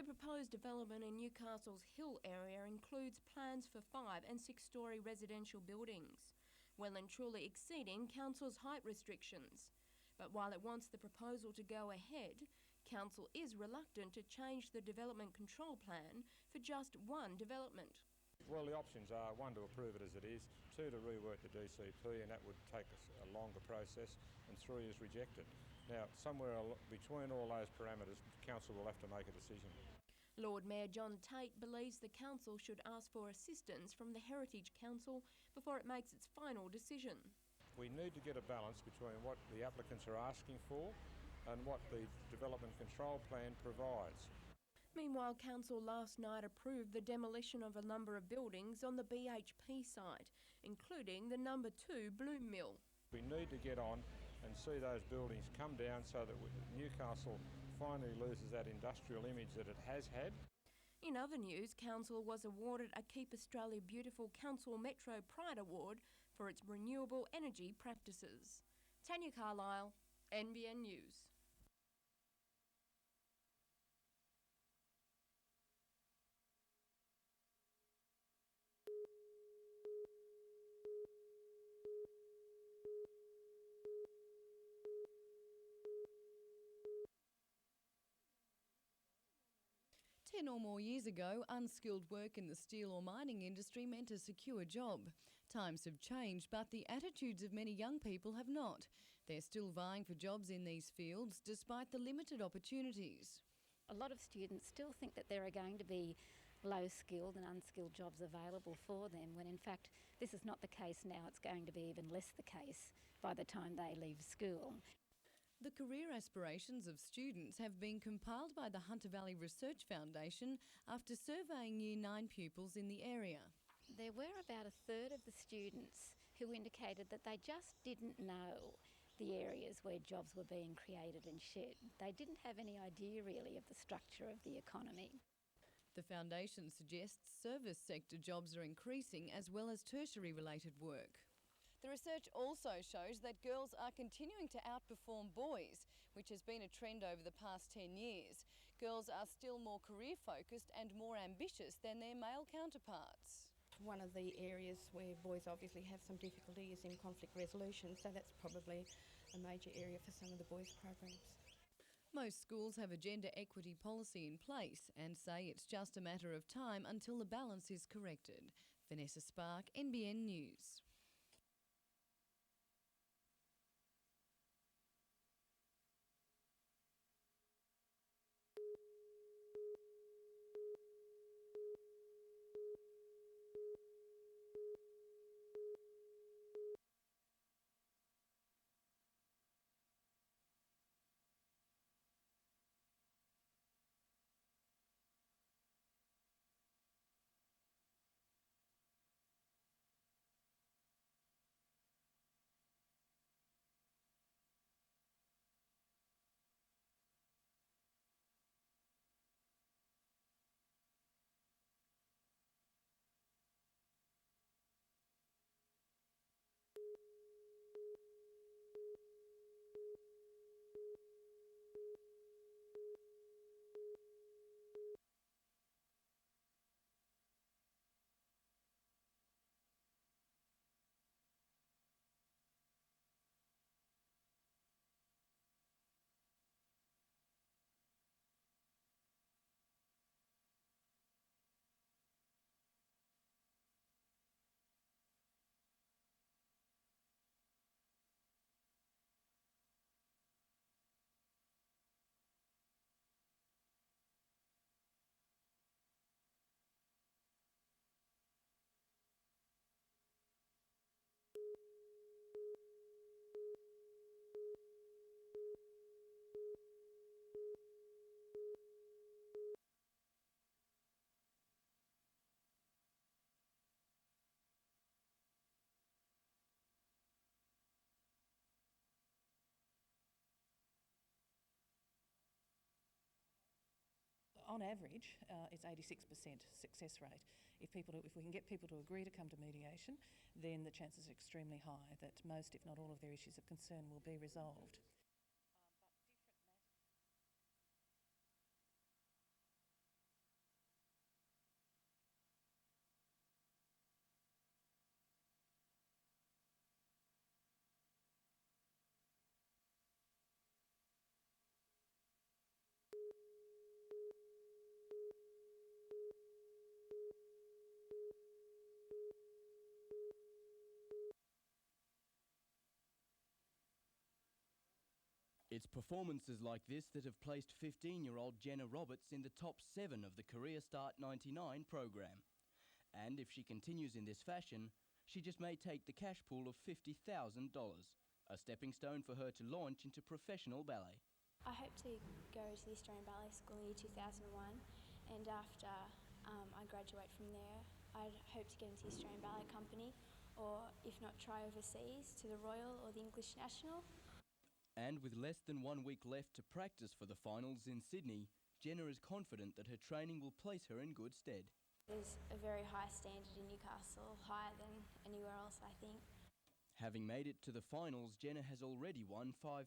proposed development in Newcastle's Hill area includes plans for 5- and 6-storey residential buildings, well and truly exceeding Council's height restrictions. But while it wants the proposal to go ahead, Council is reluctant to change the development control plan for just one development. Well, the options are, 1, to approve it as it is, 2, to rework the DCP, and that would take a longer process, and 3 is reject it. Now, somewhere between all those parameters, Council will have to make a decision. Lord Mayor John Tate believes the Council should ask for assistance from the Heritage Council before it makes its final decision. We need to get a balance between what the applicants are asking for and what the development control plan provides. Meanwhile, Council last night approved the demolition of a number of buildings on the BHP site, including the No. 2 Bloom Mill. We need to get on and see those buildings come down so that Newcastle finally loses that industrial image that it has had. In other news, Council was awarded a Keep Australia Beautiful Council Metro Pride Award for its renewable energy practices. Tanya Carlisle, NBN News. Ten or more years ago, unskilled work in the steel or mining industry meant a secure job. Times have changed, but the attitudes of many young people have not. They're still vying for jobs in these fields despite the limited opportunities. A lot of students still think that there are going to be low-skilled and unskilled jobs available for them, when in fact this is not the case now. It's going to be even less the case by the time they leave school. The career aspirations of students have been compiled by the Hunter Valley Research Foundation after surveying Year 9 pupils in the area. There were about a third of the students who indicated that they just didn't know the areas where jobs were being created and shed. They didn't have any idea really of the structure of the economy. The foundation suggests service sector jobs are increasing as well as tertiary related work. The research also shows that girls are continuing to outperform boys, which has been a trend over the past 10 years. Girls are still more career focused and more ambitious than their male counterparts. One of the areas where boys obviously have some difficulty is in conflict resolution, so that's probably a major area for some of the boys' programs. Most schools have a gender equity policy in place and say it's just a matter of time until the balance is corrected. Vanessa Spark, NBN News. On average, it's 86% success rate. If we can get people to agree to come to mediation, then the chances are extremely high that most, if not all, of their issues of concern will be resolved. It's performances like this that have placed 15-year-old Jenna Roberts in the top 7 of the Career Start 99 program. And if she continues in this fashion, she just may take the cash pool of $50,000, a stepping stone for her to launch into professional ballet. I hope to go to the Australian Ballet School in year 2001, and after I graduate from there, I'd hope to get into the Australian Ballet Company, or if not, try overseas to the Royal or the English National. And with less than 1 week left to practice for the finals in Sydney, Jenna is confident that her training will place her in good stead. There's a very high standard in Newcastle, higher than anywhere else, I think. Having made it to the finals, Jenna has already won $5,000.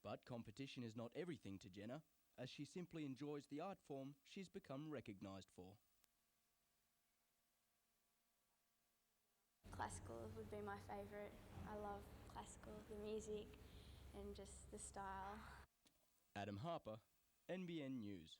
But competition is not everything to Jenna, as she simply enjoys the art form she's become recognised for. Classical would be my favourite. I love classical, the music and just the style. Adam Harper, NBN News.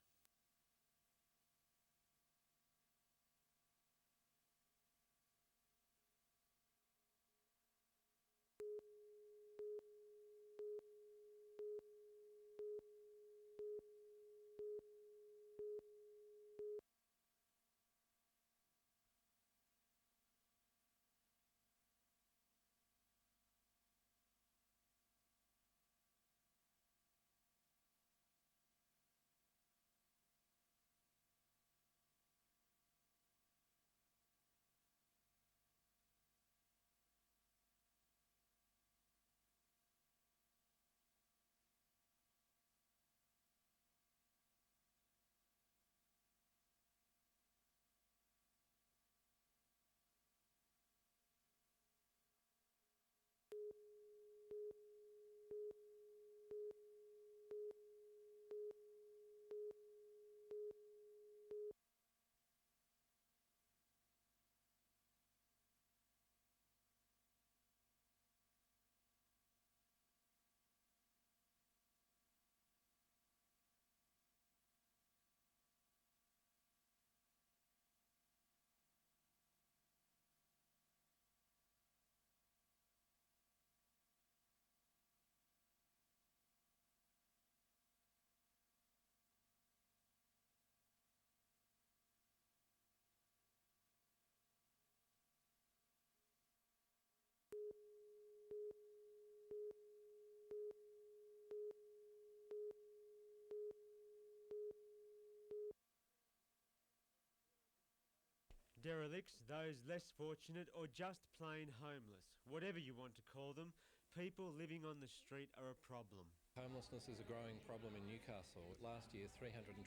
Derelicts, those less fortunate or just plain homeless, whatever you want to call them, people living on the street are a problem. Homelessness is a growing problem in Newcastle. Last year, 326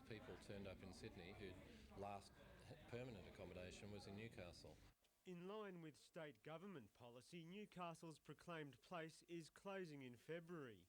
people turned up in Sydney whose last permanent accommodation was in Newcastle. In line with state government policy, Newcastle's proclaimed place is closing in February.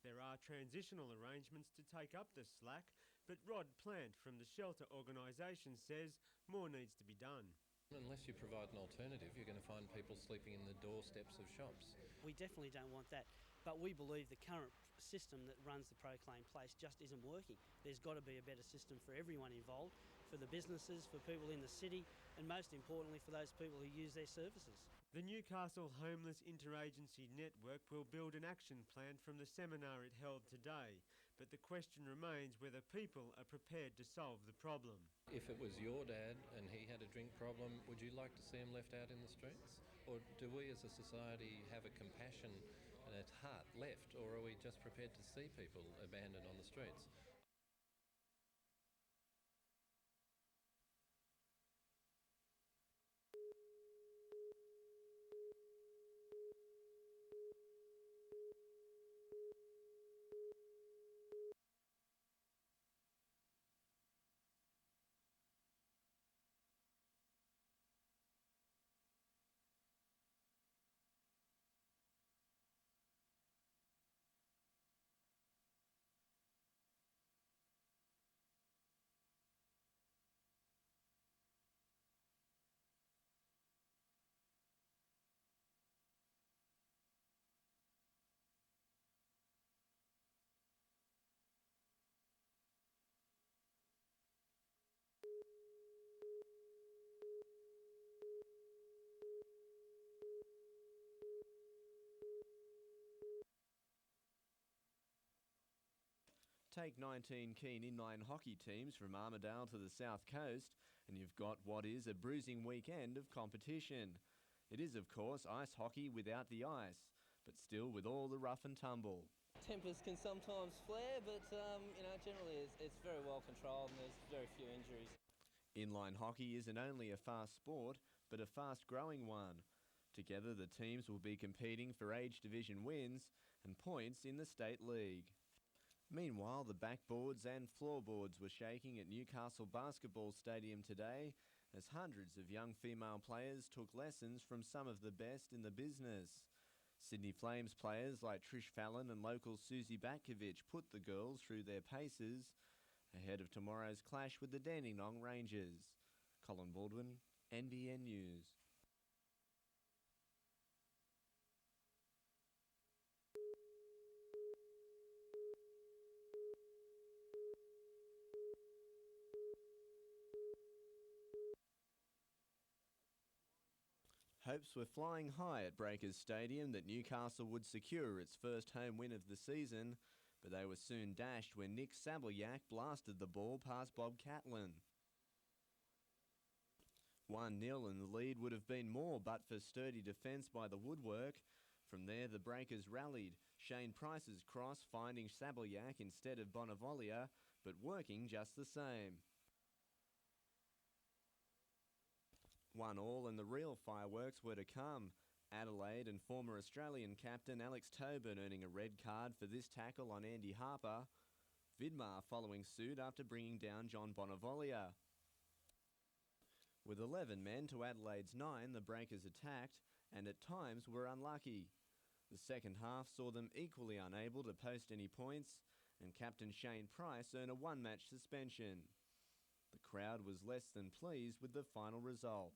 There are transitional arrangements to take up the slack, but Rod Plant from the shelter organisation says more needs to be done. Unless you provide an alternative, you're going to find people sleeping in the doorsteps of shops. We definitely don't want that, but we believe the current system that runs the proclaimed place just isn't working. There's got to be a better system for everyone involved, for the businesses, for people in the city, and most importantly for those people who use their services. The Newcastle Homeless Interagency Network will build an action plan from the seminar it held today, but the question remains whether people are prepared to solve the problem. If it was your dad and he had a drink problem, would you like to see him left out in the streets? Or do we as a society have a compassion and a heart left, or are we just prepared to see people abandoned on the streets? Take 19 keen inline hockey teams from Armidale to the south coast and you've got what is a bruising weekend of competition. It is, of course, ice hockey without the ice, but still with all the rough and tumble. Tempers can sometimes flare, but generally it's very well controlled and there's very few injuries. Inline hockey isn't only a fast sport, but a fast-growing one. Together, the teams will be competing for age division wins and points in the state league. Meanwhile, the backboards and floorboards were shaking at Newcastle Basketball Stadium today as hundreds of young female players took lessons from some of the best in the business. Sydney Flames players like Trish Fallon and local Susie Batkovich put the girls through their paces ahead of tomorrow's clash with the Dandenong Rangers. Colin Baldwin, NBN News. Hopes were flying high at Breakers Stadium that Newcastle would secure its first home win of the season, but they were soon dashed when Nick Sabelyak blasted the ball past Bob Catlin. 1-0 and the lead would have been more but for sturdy defence by the woodwork. From there the Breakers rallied, Shane Price's cross finding Sabelyak instead of Bonavolia, but working just the same. 1-1 and the real fireworks were to come. Adelaide and former Australian captain Alex Tobin earning a red card for this tackle on Andy Harper. Vidmar following suit after bringing down John Bonavolia. With 11 men to Adelaide's 9, the Breakers attacked and at times were unlucky. The second half saw them equally unable to post any points and captain Shane Price earn a one-match suspension. The crowd was less than pleased with the final result.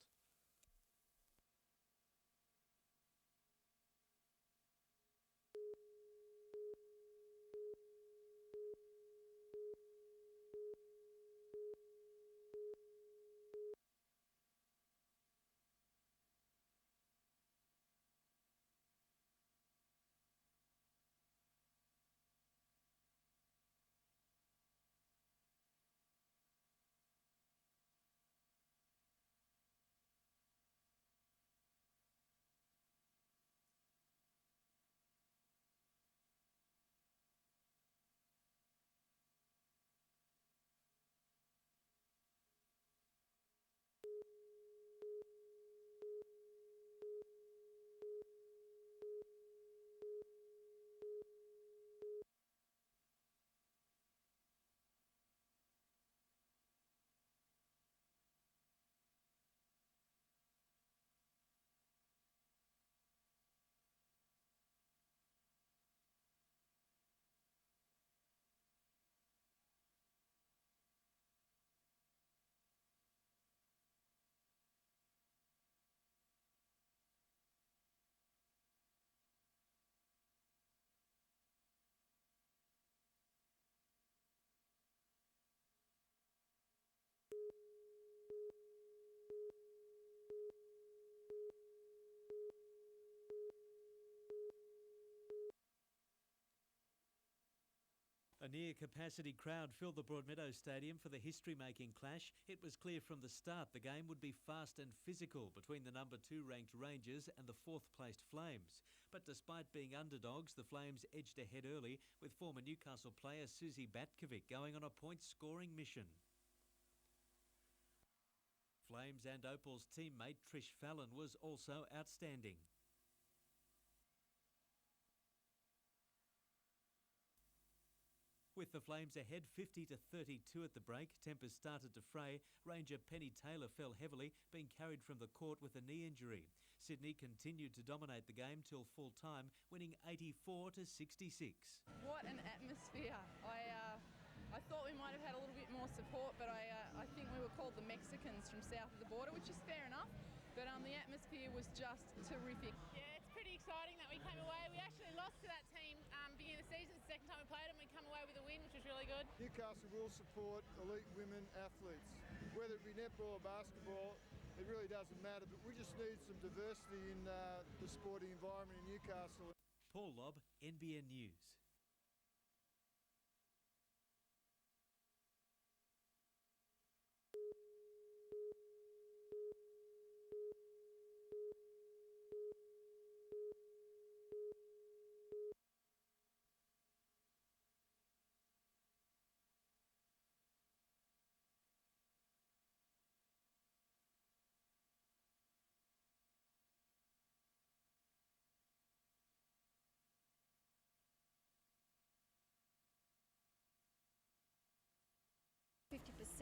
A near-capacity crowd filled the Broadmeadows Stadium for the history-making clash. It was clear from the start the game would be fast and physical between the number 2 ranked Rangers and the 4th-placed Flames. But despite being underdogs, the Flames edged ahead early, with former Newcastle player Susie Batkovic going on a point-scoring mission. Flames and Opal's teammate Trish Fallon was also outstanding. With the Flames ahead 50 to 32 at the break, tempers started to fray. Ranger Penny Taylor fell heavily, being carried from the court with a knee injury. Sydney continued to dominate the game till full time, winning 84 to 66. What an atmosphere. I thought we might have had a little bit more support, but I think we were called the Mexicans from south of the border, which is fair enough. But the atmosphere was just terrific. Yeah, it's pretty exciting that we came away. We actually lost to that team beginning of the season. It's the second time we played them. We come away with a win, which was really good. Newcastle will support elite women athletes, whether it be netball or basketball. It really doesn't matter, but we just need some diversity in the sporting environment in Newcastle. Paul Lobb, NBN News.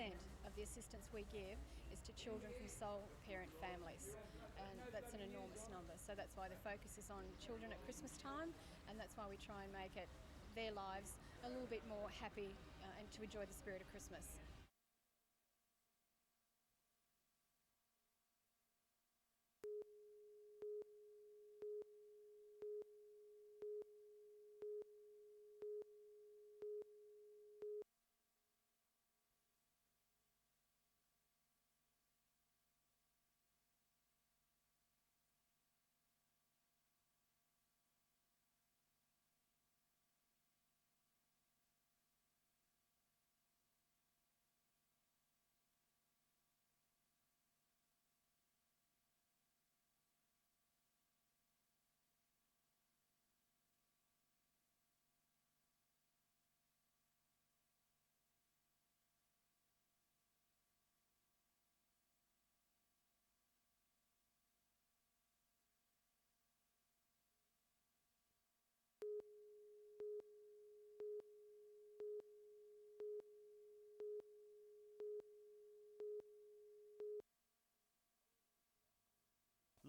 of the assistance we give is to children from sole parent families, and that's an enormous number. So that's why the focus is on children at Christmas time, and that's why we try and make it their lives a little bit more happy and to enjoy the spirit of Christmas.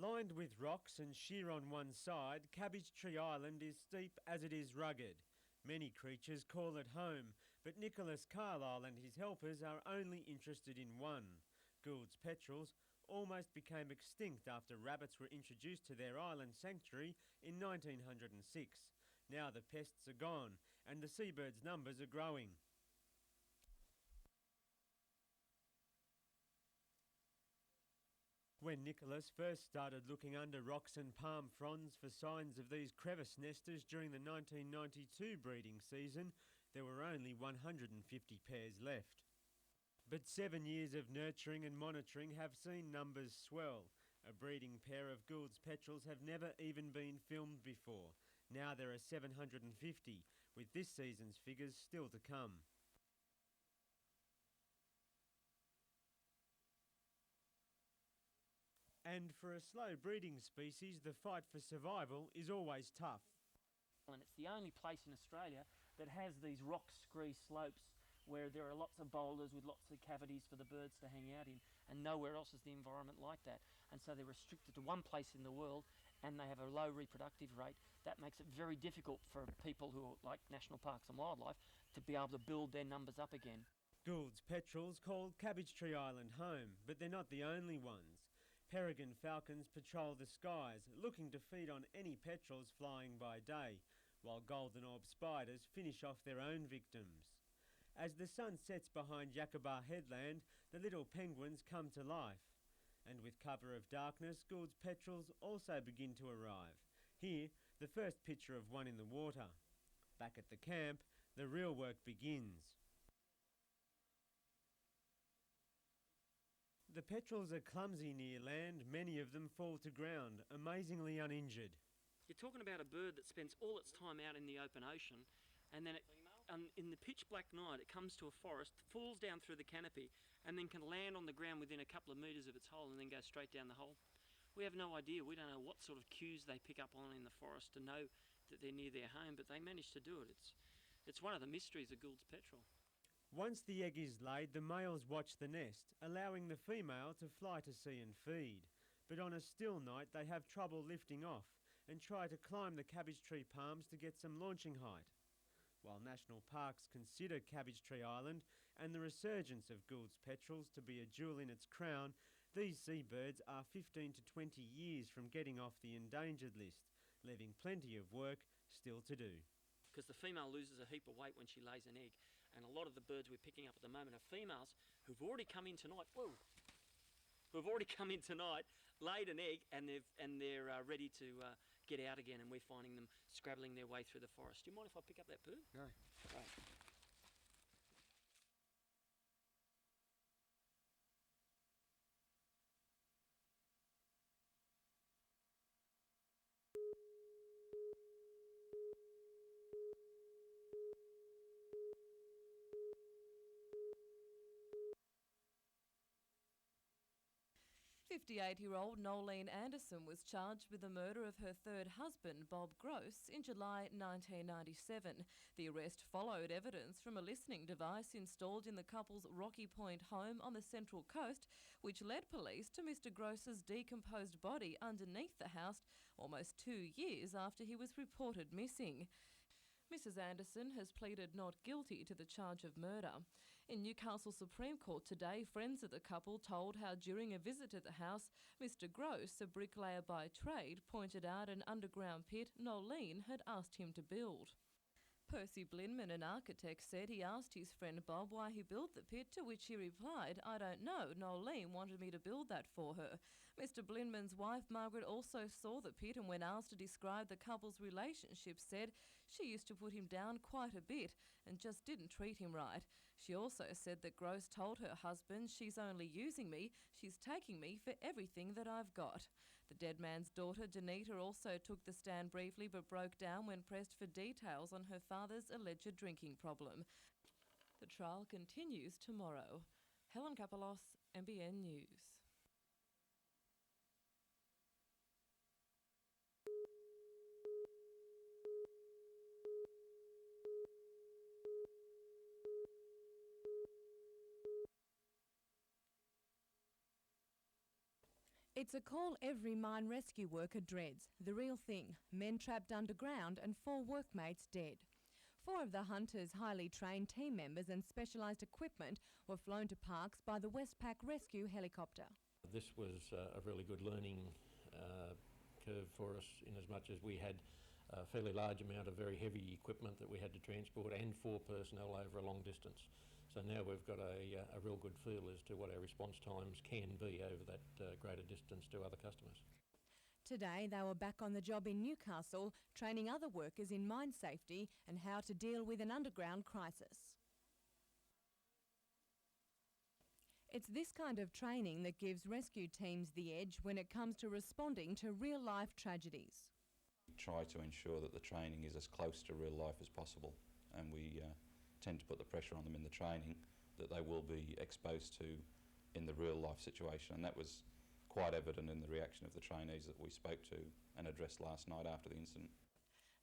Lined with rocks and sheer on one side, Cabbage Tree Island is steep as it is rugged. Many creatures call it home, but Nicholas Carlisle and his helpers are only interested in one. Gould's petrels almost became extinct after rabbits were introduced to their island sanctuary in 1906. Now the pests are gone and the seabirds' numbers are growing. When Nicholas first started looking under rocks and palm fronds for signs of these crevice nesters during the 1992 breeding season, there were only 150 pairs left. But 7 years of nurturing and monitoring have seen numbers swell. A breeding pair of Gould's petrels have never even been filmed before. Now there are 750, with this season's figures still to come. And for a slow breeding species, the fight for survival is always tough. And it's the only place in Australia that has these rock scree slopes where there are lots of boulders with lots of cavities for the birds to hang out in, and nowhere else is the environment like that. And so they're restricted to one place in the world, and they have a low reproductive rate. That makes it very difficult for people who like national parks and wildlife to be able to build their numbers up again. Gould's petrels called Cabbage Tree Island home, but they're not the only ones. Peregrine falcons patrol the skies, looking to feed on any petrels flying by day, while golden orb spiders finish off their own victims. As the sun sets behind Yakabar Headland, the little penguins come to life. And with cover of darkness, Gould's petrels also begin to arrive. Here, the first picture of one in the water. Back at the camp, the real work begins. The petrels are clumsy near land. Many of them fall to ground, amazingly uninjured. You're talking about a bird that spends all its time out in the open ocean, and then in the pitch black night it comes to a forest, falls down through the canopy, and then can land on the ground within a couple of metres of its hole and then go straight down the hole. We have no idea. We don't know what sort of cues they pick up on in the forest to know that they're near their home, but they manage to do it. It's one of the mysteries of Gould's petrel. Once the egg is laid, the males watch the nest, allowing the female to fly to sea and feed. But on a still night, they have trouble lifting off and try to climb the cabbage tree palms to get some launching height. While national parks consider Cabbage Tree Island and the resurgence of Gould's petrels to be a jewel in its crown, these seabirds are 15 to 20 years from getting off the endangered list, leaving plenty of work still to do. Because the female loses a heap of weight when she lays an egg, and a lot of the birds we're picking up at the moment are females who've already come in tonight. Laid an egg, and they're ready to get out again, and we're finding them scrabbling their way through the forest. Do you mind if I pick up that bird? No. Right. 58-year-old Nolene Anderson was charged with the murder of her third husband, Bob Gross, in July 1997. The arrest followed evidence from a listening device installed in the couple's Rocky Point home on the Central Coast, which led police to Mr Gross's decomposed body underneath the house almost 2 years after he was reported missing. Mrs Anderson has pleaded not guilty to the charge of murder. In Newcastle Supreme Court today, friends of the couple told how during a visit to the house, Mr Gross, a bricklayer by trade, pointed out an underground pit Nolene had asked him to build. Percy Blinman, an architect, said he asked his friend Bob why he built the pit, to which he replied, "I don't know, Nolene wanted me to build that for her." Mr Blinman's wife, Margaret, also saw the pit and when asked to describe the couple's relationship said she used to put him down quite a bit and just didn't treat him right. She also said that Gross told her husband, "She's only using me, she's taking me for everything that I've got." The dead man's daughter, Danita, also took the stand briefly but broke down when pressed for details on her father's alleged drinking problem. The trial continues tomorrow. Helen Kapalos, NBN News. It's a call every mine rescue worker dreads. The real thing, men trapped underground and 4 workmates dead. 4 of the hunters' highly trained team members and specialised equipment were flown to Parkes by the Westpac rescue helicopter. This was a really good learning curve for us in as much as we had a fairly large amount of very heavy equipment that we had to transport and 4 personnel over a long distance. So now we've got a real good feel as to what our response times can be over that greater distance to other customers. Today they were back on the job in Newcastle, training other workers in mine safety and how to deal with an underground crisis. It's this kind of training that gives rescue teams the edge when it comes to responding to real-life tragedies. We try to ensure that the training is as close to real life as possible, and we tend to put the pressure on them in the training that they will be exposed to in the real life situation, and that was quite evident in the reaction of the trainees that we spoke to and addressed last night after the incident.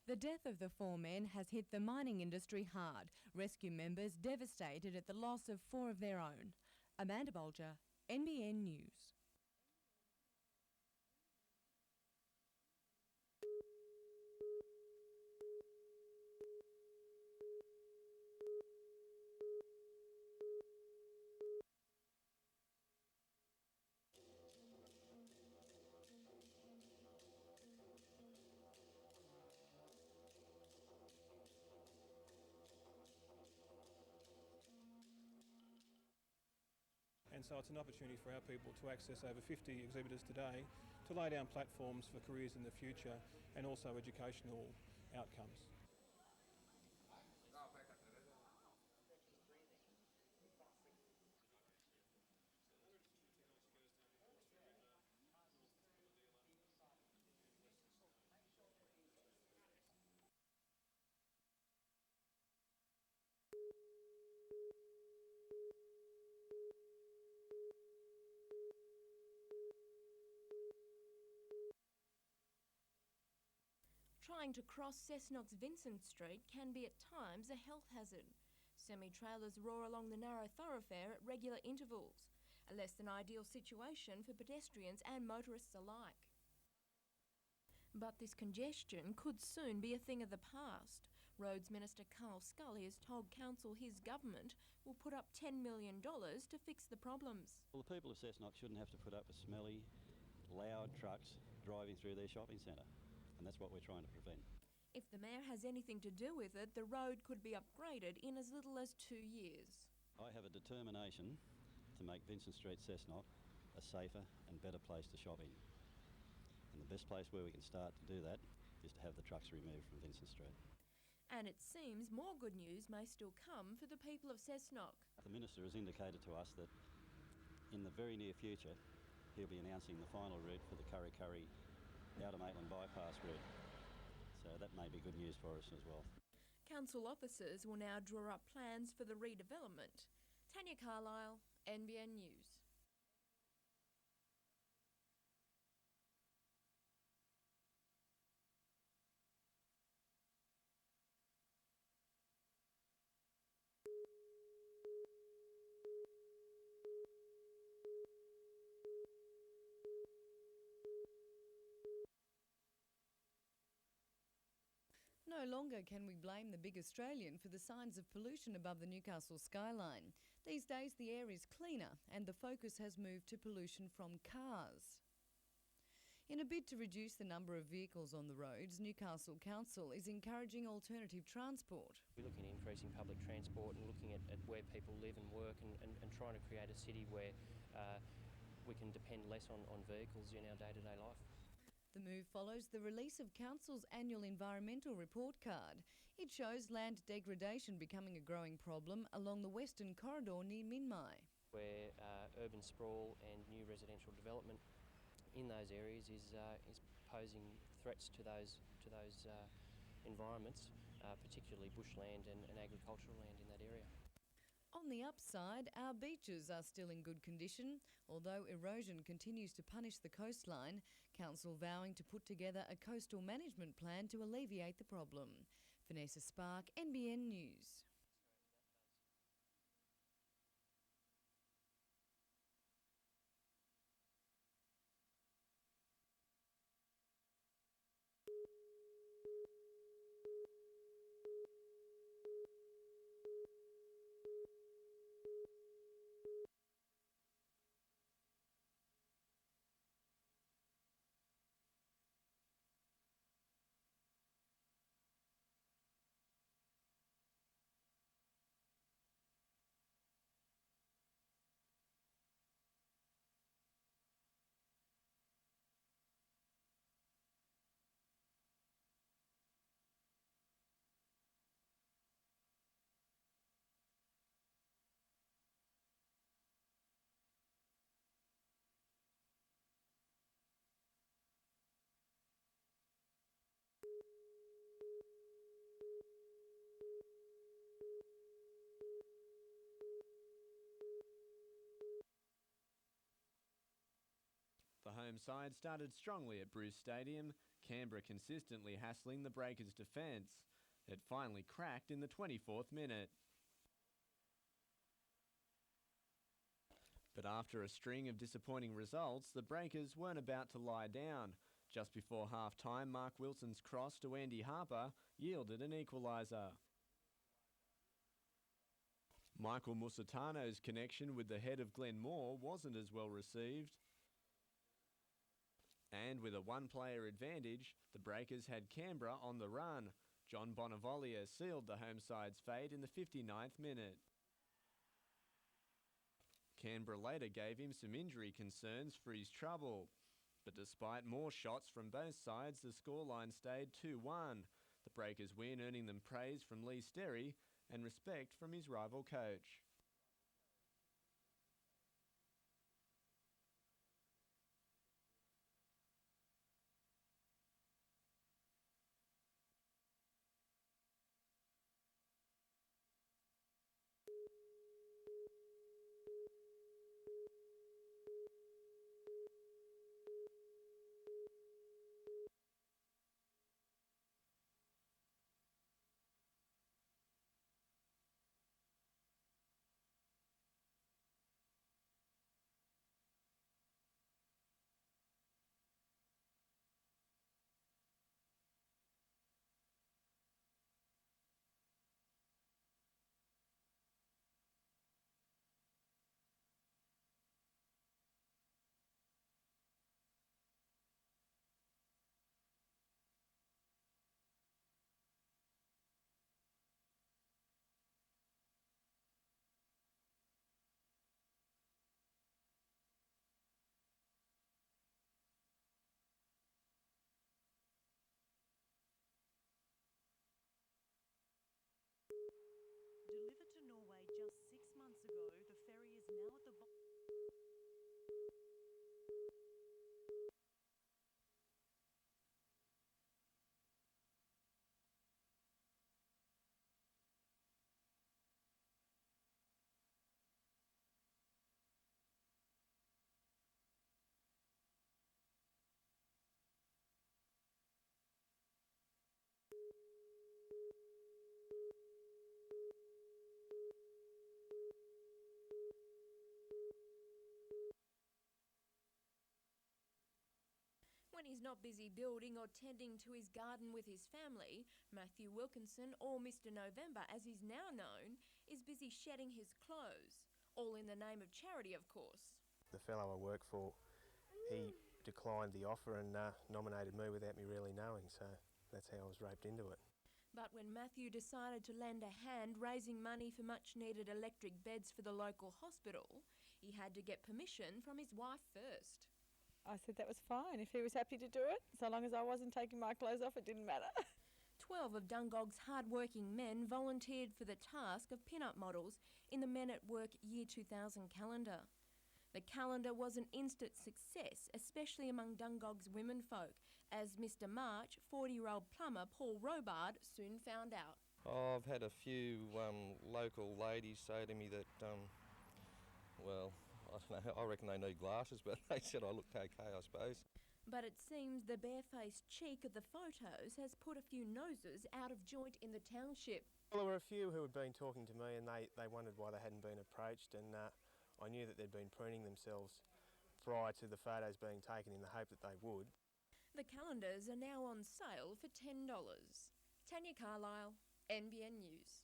The death of the 4 men has hit the mining industry hard. Rescue members devastated at the loss of 4 of their own. Amanda Bolger, NBN News. And so it's an opportunity for our people to access over 50 exhibitors today to lay down platforms for careers in the future and also educational outcomes. Trying to cross Cessnock's Vincent Street can be at times a health hazard. Semi-trailers roar along the narrow thoroughfare at regular intervals, a less than ideal situation for pedestrians and motorists alike. But this congestion could soon be a thing of the past. Roads Minister Carl Scully has told Council his government will put up $10 million to fix the problems. Well, the people of Cessnock shouldn't have to put up with smelly, loud trucks driving through their shopping centre, and that's what we're trying to prevent. If the Mayor has anything to do with it, the road could be upgraded in as little as 2 years. I have a determination to make Vincent Street Cessnock a safer and better place to shop in. And the best place where we can start to do that is to have the trucks removed from Vincent Street. And it seems more good news may still come for the people of Cessnock. The Minister has indicated to us that in the very near future he'll be announcing the final route for the Kurri Kurri Outer Maitland bypass route. So that may be good news for us as well. Council officers will now draw up plans for the redevelopment. Tanya Carlisle, NBN News. No longer can we blame the big Australian for the signs of pollution above the Newcastle skyline. These days the air is cleaner and the focus has moved to pollution from cars. In a bid to reduce the number of vehicles on the roads, Newcastle Council is encouraging alternative transport. We're looking at increasing public transport and looking at where people live and work and trying to create a city where we can depend less on vehicles in our day-to-day life. The move follows the release of Council's annual environmental report card. It shows land degradation becoming a growing problem along the western corridor near Minmai, where urban sprawl and new residential development in those areas is posing threats to those environments, particularly bushland and agricultural land in that area. On the upside, our beaches are still in good condition, although erosion continues to punish the coastline. Council vowing to put together a coastal management plan to alleviate the problem. Vanessa Spark, NBN News. The home side started strongly at Bruce Stadium, Canberra consistently hassling the Breakers' defence. It finally cracked in the 24th minute. But after a string of disappointing results, the Breakers weren't about to lie down. Just before half-time, Mark Wilson's cross to Andy Harper yielded an equaliser. Michael Musitano's connection with the head of Glenn Moore wasn't as well received. And with a one-player advantage, the Breakers had Canberra on the run. John Bonavolia sealed the home side's fate in the 59th minute. Canberra later gave him some injury concerns for his trouble. But despite more shots from both sides, the scoreline stayed 2-1. The Breakers win earning them praise from Lee Sterry and respect from his rival coach. When he's not busy building or tending to his garden with his family, Matthew Wilkinson, or Mr. November as he's now known, is busy shedding his clothes, all in the name of charity, of course. The fellow I work for, he declined the offer and nominated me without me really knowing, so that's how I was roped into it. But when Matthew decided to lend a hand raising money for much-needed electric beds for the local hospital, he had to get permission from his wife first. I said that was fine. If he was happy to do it, so long as I wasn't taking my clothes off, it didn't matter. 12 of Dungog's hard-working men volunteered for the task of pin-up models in the Men at Work Year 2000 calendar. The calendar was an instant success, especially among Dungog's womenfolk, as Mr. March, 40-year-old plumber Paul Robard, soon found out. I've had a few local ladies say to me that, well, I don't know, I reckon they need glasses, but they said I looked okay, I suppose. But it seems the barefaced cheek of the photos has put a few noses out of joint in the township. Well, there were a few who had been talking to me and they wondered why they hadn't been approached, and I knew that they'd been preening themselves prior to the photos being taken in the hope that they would. The calendars are now on sale for $10. Tanya Carlisle, NBN News.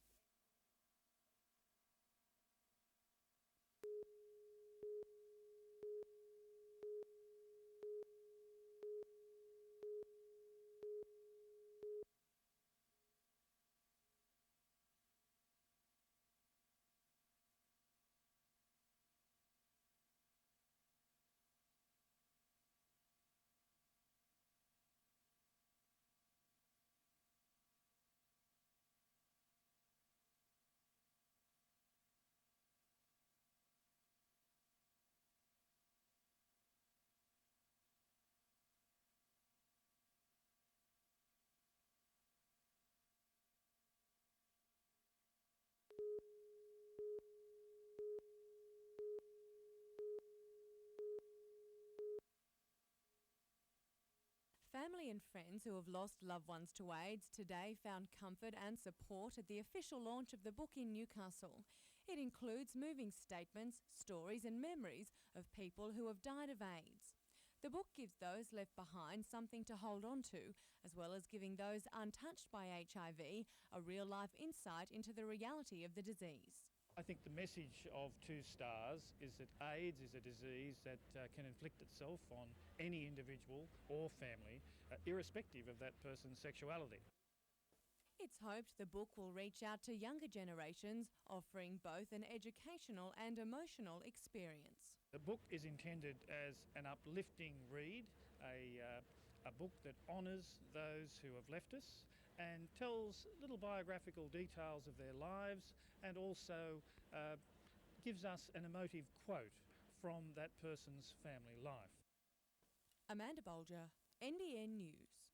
Family and friends who have lost loved ones to AIDS today found comfort and support at the official launch of the book in Newcastle. It includes moving statements, stories and memories of people who have died of AIDS. The book gives those left behind something to hold on to, as well as giving those untouched by HIV a real-life insight into the reality of the disease. I think the message of 2 Stars is that AIDS is a disease that can inflict itself on any individual or family, irrespective of that person's sexuality. It's hoped the book will reach out to younger generations, offering both an educational and emotional experience. The book is intended as an uplifting read, a book that honours those who have left us and tells little biographical details of their lives, and also gives us an emotive quote from that person's family life. Amanda Bolger, NBN News.